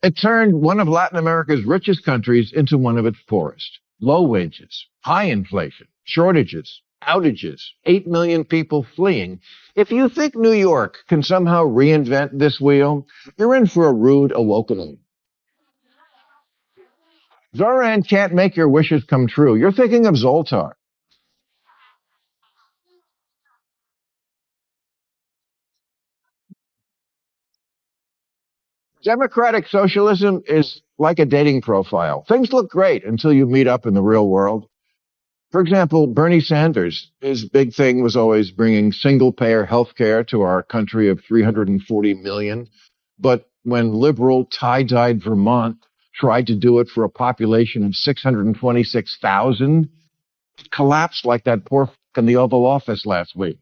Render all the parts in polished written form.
It turned one of Latin America's richest countries into one of its poorest. Low wages, high inflation, shortages, outages, 8 million people fleeing. If you think New York can somehow reinvent this wheel, you're in for a rude awakening. Zohran can't make your wishes come true. You're thinking of Zoltar. Democratic socialism is like a dating profile. Things look great until you meet up in the real world. For example, Bernie Sanders, his big thing was always bringing single-payer health care to our country of 340 million. But when liberal tie-dyed Vermont tried to do it for a population of 626,000, it collapsed like that poor f*** in the Oval Office last week.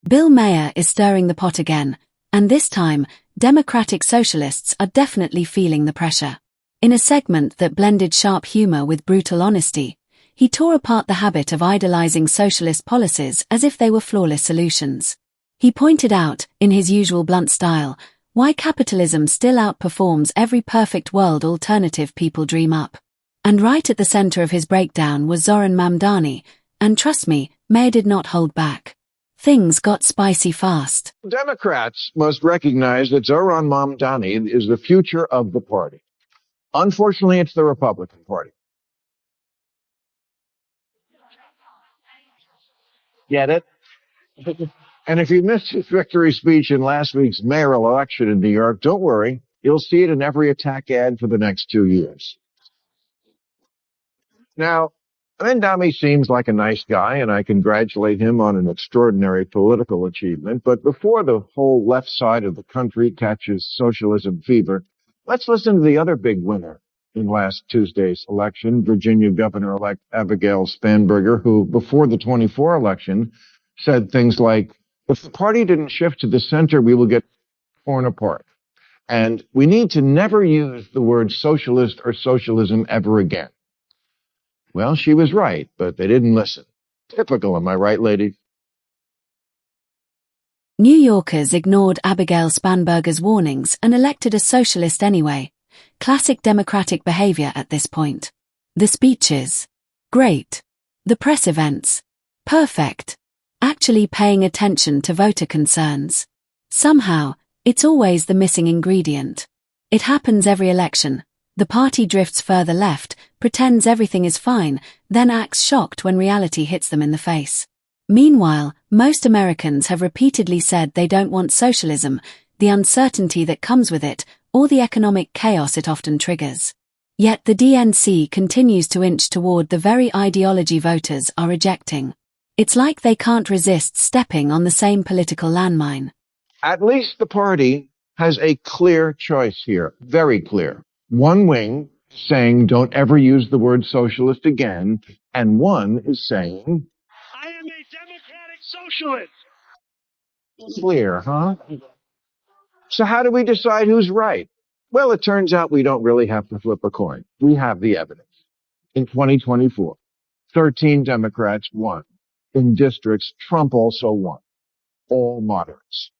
Bill Maher is stirring the pot again, and this time, Democratic Socialists are definitely feeling the pressure. In a segment that blended sharp humor with brutal honesty, he tore apart the habit of idolizing socialist policies as if they were flawless solutions. He pointed out, in his usual blunt style, why capitalism still outperforms every perfect world alternative people dream up. And right at the center of his breakdown was Zohran Mamdani, and trust me, Maher did not hold back. Things got spicy fast. Democrats must recognize that Zohran Mamdani is the future of the party. Unfortunately, it's the Republican Party. Get it? And if you missed his victory speech in last week's mayoral election in New York, don't worry. You'll see it in every attack ad for the next 2 years. Now, Mamdani seems like a nice guy, and I congratulate him on an extraordinary political achievement. But before the whole left side of the country catches socialism fever, let's listen to the other big winner in last Tuesday's election, Virginia Governor-elect Abigail Spanberger, who, before the 24 election, said things like, if the party didn't shift to the center, we will get torn apart. And we need to never use the word socialist or socialism ever again. Well, she was right, but they didn't listen. Typical, am I right, ladies? New Yorkers ignored Abigail Spanberger's warnings and elected a socialist anyway. Classic Democratic behavior at this point. The speeches. Great. The press events. Perfect. Actually paying attention to voter concerns. Somehow, it's always the missing ingredient. It happens every election. The party drifts further left, pretends everything is fine, then acts shocked when reality hits them in the face. Meanwhile, most Americans have repeatedly said they don't want socialism, the uncertainty that comes with it, or the economic chaos it often triggers. Yet the DNC continues to inch toward the very ideology voters are rejecting. It's like they can't resist stepping on the same political landmine. At least the party has a clear choice here, very clear. One wing saying don't ever use the word socialist again, and one is saying, I am a democratic socialist. Clear, huh? So how do we decide who's right? Well, it turns out we don't really have to flip a coin. We have the evidence. In 2024, 13 Democrats won. In districts, Trump also won. All moderates.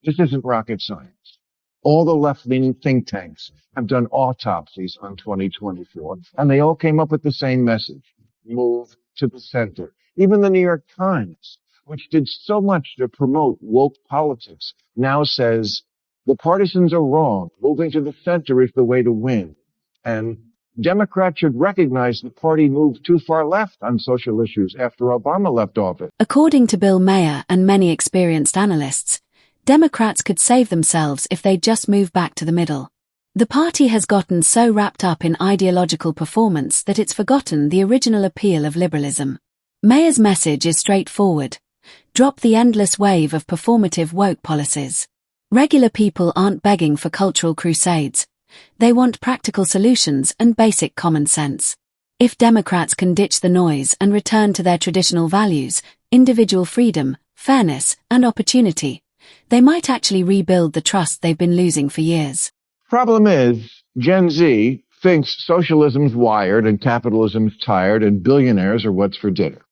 This isn't rocket science. All the left-leaning think tanks have done autopsies on 2024, and they all came up with the same message. Move to the center. Even the New York Times, which did so much to promote woke politics, now says the partisans are wrong. Moving to the center is the way to win. And Democrats should recognize the party moved too far left on social issues after Obama left office. According to Bill Maher and many experienced analysts, Democrats could save themselves if they just move back to the middle. The party has gotten so wrapped up in ideological performance that it's forgotten the original appeal of liberalism. Maher's message is straightforward. Drop the endless wave of performative woke policies. Regular people aren't begging for cultural crusades. They want practical solutions and basic common sense. If Democrats can ditch the noise and return to their traditional values, individual freedom, fairness, and opportunity, they might actually rebuild the trust they've been losing for years. Problem is, Gen Z thinks socialism's wired and capitalism's tired and billionaires are what's for dinner.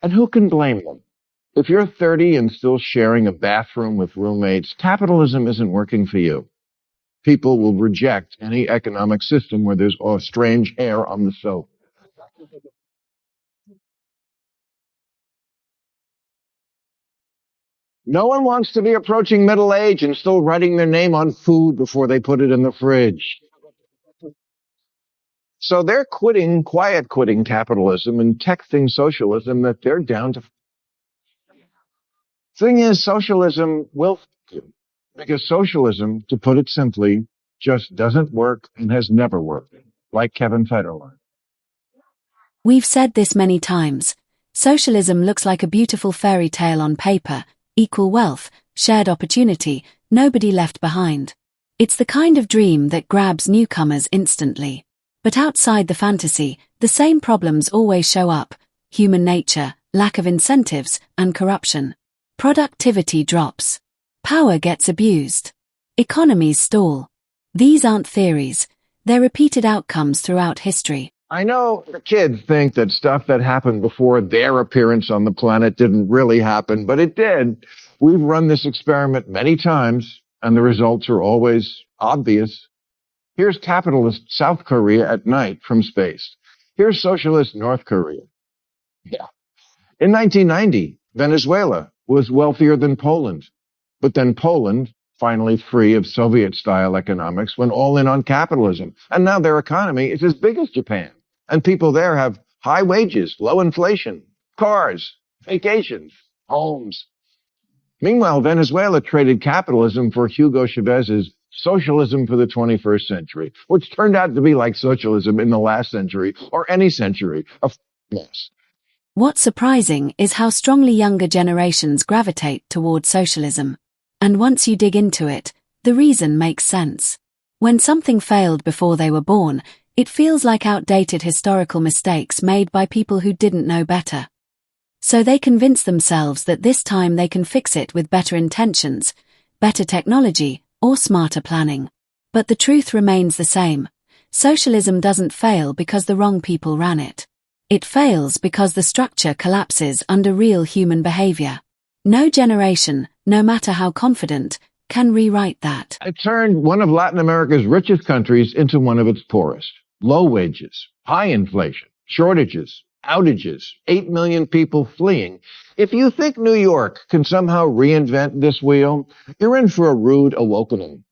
And who can blame them? If you're 30 and still sharing a bathroom with roommates, capitalism isn't working for you. People will reject any economic system where there's strange hair on the soap. No one wants to be approaching middle age and still writing their name on food before they put it in the fridge. So they're quiet quitting capitalism and texting socialism that they're down to. Thing is, socialism will fail you because socialism, to put it simply, just doesn't work and has never worked, like Kevin Federline. We've said this many times. Socialism looks like a beautiful fairy tale on paper: equal wealth, shared opportunity, nobody left behind. It's the kind of dream that grabs newcomers instantly. But outside the fantasy, the same problems always show up: human nature, lack of incentives, and corruption. Productivity drops. Power gets abused. Economies stall. These aren't theories. They're repeated outcomes throughout history. I know the kids think that stuff that happened before their appearance on the planet didn't really happen, but it did. We've run this experiment many times, and the results are always obvious. Here's capitalist South Korea at night from space. Here's socialist North Korea. Yeah. In 1990, Venezuela was wealthier than Poland. But then Poland, finally free of Soviet-style economics, went all in on capitalism. And now their economy is as big as Japan. And people there have high wages, low inflation, cars, vacations, homes. Meanwhile, Venezuela traded capitalism for Hugo Chavez's Socialism for the 21st Century, which turned out to be like socialism in the last century or any century, a mess. What's surprising is how strongly younger generations gravitate toward socialism. And once you dig into it, the reason makes sense. When something failed before they were born, it feels like outdated historical mistakes made by people who didn't know better. So they convince themselves that this time they can fix it with better intentions, better technology, or smarter planning. But the truth remains the same. Socialism doesn't fail because the wrong people ran it. It fails because the structure collapses under real human behavior. No generation, no matter how confident, can rewrite that. It turned one of Latin America's richest countries into one of its poorest. Low wages, high inflation, shortages, outages, 8 million people fleeing. If you think New York can somehow reinvent this wheel, you're in for a rude awakening.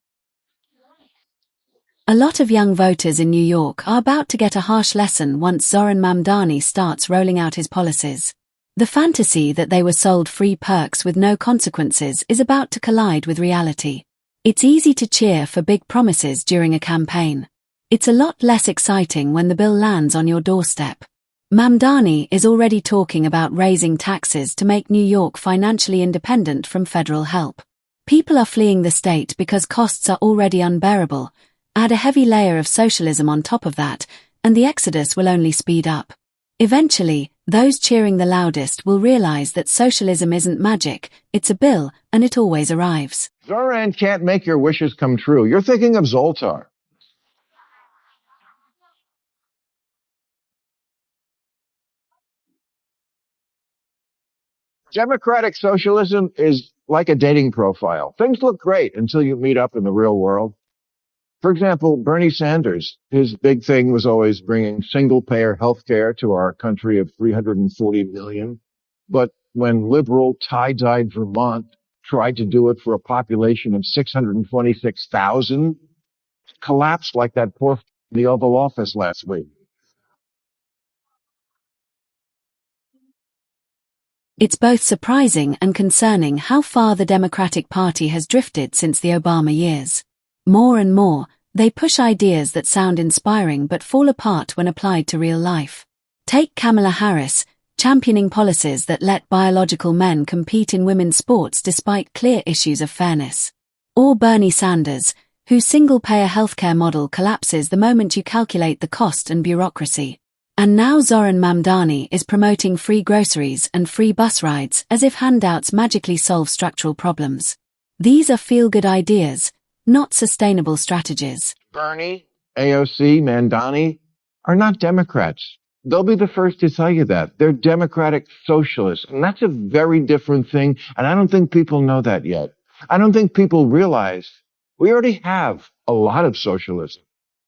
A lot of young voters in New York are about to get a harsh lesson once Zohran Mamdani starts rolling out his policies. The fantasy that they were sold free perks with no consequences is about to collide with reality. It's easy to cheer for big promises during a campaign. It's a lot less exciting when the bill lands on your doorstep. Mamdani is already talking about raising taxes to make New York financially independent from federal help. People are fleeing the state because costs are already unbearable. Add a heavy layer of socialism on top of that, and the exodus will only speed up. Eventually, those cheering the loudest will realize that socialism isn't magic, it's a bill, and it always arrives. Zohran can't make your wishes come true. You're thinking of Zoltar. Democratic socialism is like a dating profile. Things look great until you meet up in the real world. For example, Bernie Sanders, his big thing was always bringing single-payer health care to our country of 340 million. But when liberal tie-dyed Vermont tried to do it for a population of 626,000, it collapsed like that poor in the Oval Office last week. It's both surprising and concerning how far the Democratic Party has drifted since the Obama years. More and more, they push ideas that sound inspiring but fall apart when applied to real life. Take Kamala Harris, championing policies that let biological men compete in women's sports despite clear issues of fairness. Or Bernie Sanders, whose single-payer healthcare model collapses the moment you calculate the cost and bureaucracy. And now Zohran Mamdani is promoting free groceries and free bus rides as if handouts magically solve structural problems. These are feel-good ideas, not sustainable strategies. Bernie, AOC, Mamdani are not Democrats. They'll be the first to tell you that. They're Democratic Socialists, and that's a very different thing, and I don't think people know that yet. I don't think people realize we already have a lot of socialism.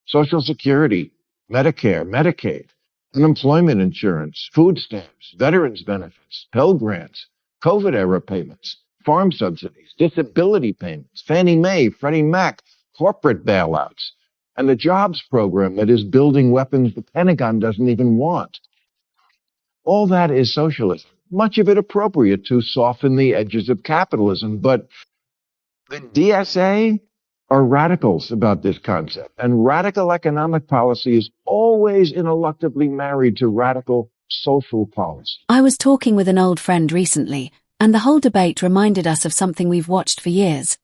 Social Security, Medicare, Medicaid, unemployment insurance, food stamps, veterans benefits, Pell Grants, COVID-era payments, farm subsidies, disability payments, Fannie Mae, Freddie Mac, corporate bailouts, and the jobs program that is building weapons the Pentagon doesn't even want. All that is socialism, much of it appropriate to soften the edges of capitalism, but the DSA are radicals about this concept, and radical economic policy is always ineluctably married to radical social policy. I was talking with an old friend recently, and the whole debate reminded us of something we've watched for years.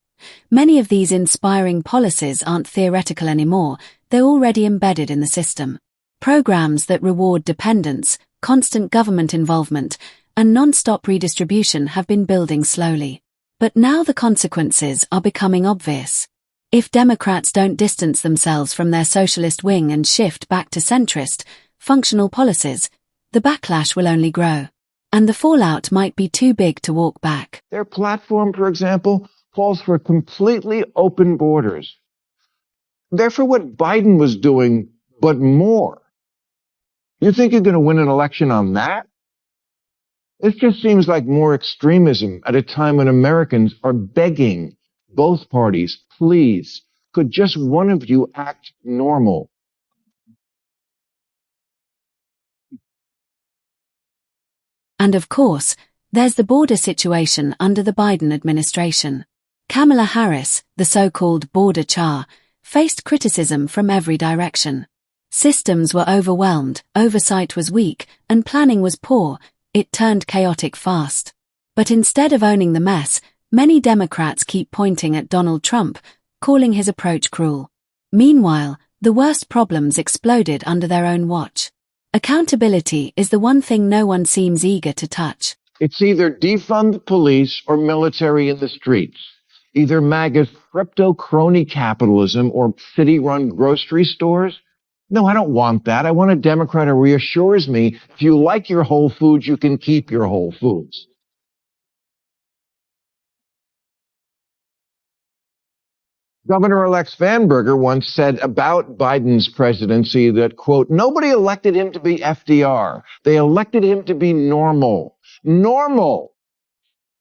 Many of these inspiring policies aren't theoretical anymore, they're already embedded in the system. Programs that reward dependence, constant government involvement, and non-stop redistribution have been building slowly. But now the consequences are becoming obvious. If Democrats don't distance themselves from their socialist wing and shift back to centrist, functional policies, the backlash will only grow. And the fallout might be too big to walk back. Their platform, for example, calls for completely open borders. They're for what Biden was doing, but more. You think you're going to win an election on that? This just seems like more extremism at a time when Americans are begging both parties, please, could just one of you act normal? And of course, there's the border situation under the Biden administration. Kamala Harris, the so-called border czar, faced criticism from every direction. Systems were overwhelmed, oversight was weak, and planning was poor. It turned chaotic fast. But instead of owning the mess, many Democrats keep pointing at Donald Trump, calling his approach cruel. Meanwhile, the worst problems exploded under their own watch. Accountability is the one thing no one seems eager to touch. It's either defund the police or military in the streets. Either MAGA's crypto crony capitalism or city-run grocery stores. No, I don't want that. I want a Democrat who reassures me if you like your Whole Foods, you can keep your Whole Foods. Governor-elect Svanberger once said about Biden's presidency that, quote, nobody elected him to be FDR. They elected him to be normal. Normal.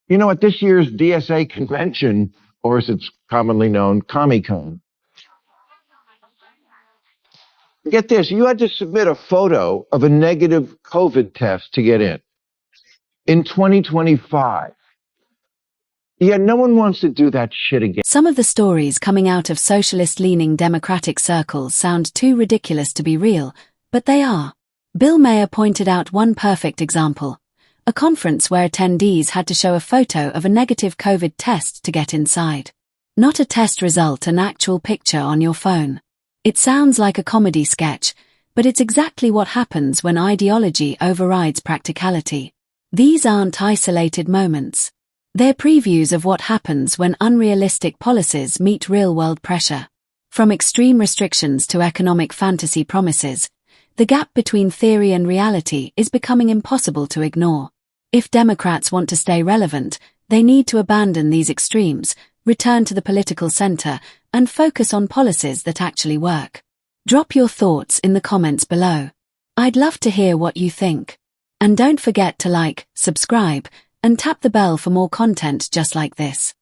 You know, at this year's DSA convention, or as it's commonly known, Comic-Con, get this, you had to submit a photo of a negative COVID test to get in. In 2025. Yeah, no one wants to do that shit again. Some of the stories coming out of socialist-leaning Democratic circles sound too ridiculous to be real, but they are. Bill Maher pointed out one perfect example. A conference where attendees had to show a photo of a negative COVID test to get inside. Not a test result, an actual picture on your phone. It sounds like a comedy sketch, but it's exactly what happens when ideology overrides practicality. These aren't isolated moments. They're previews of what happens when unrealistic policies meet real-world pressure. From extreme restrictions to economic fantasy promises, the gap between theory and reality is becoming impossible to ignore. If Democrats want to stay relevant, they need to abandon these extremes, return to the political center, and focus on policies that actually work. Drop your thoughts in the comments below. I'd love to hear what you think. And don't forget to like, subscribe, and tap the bell for more content just like this.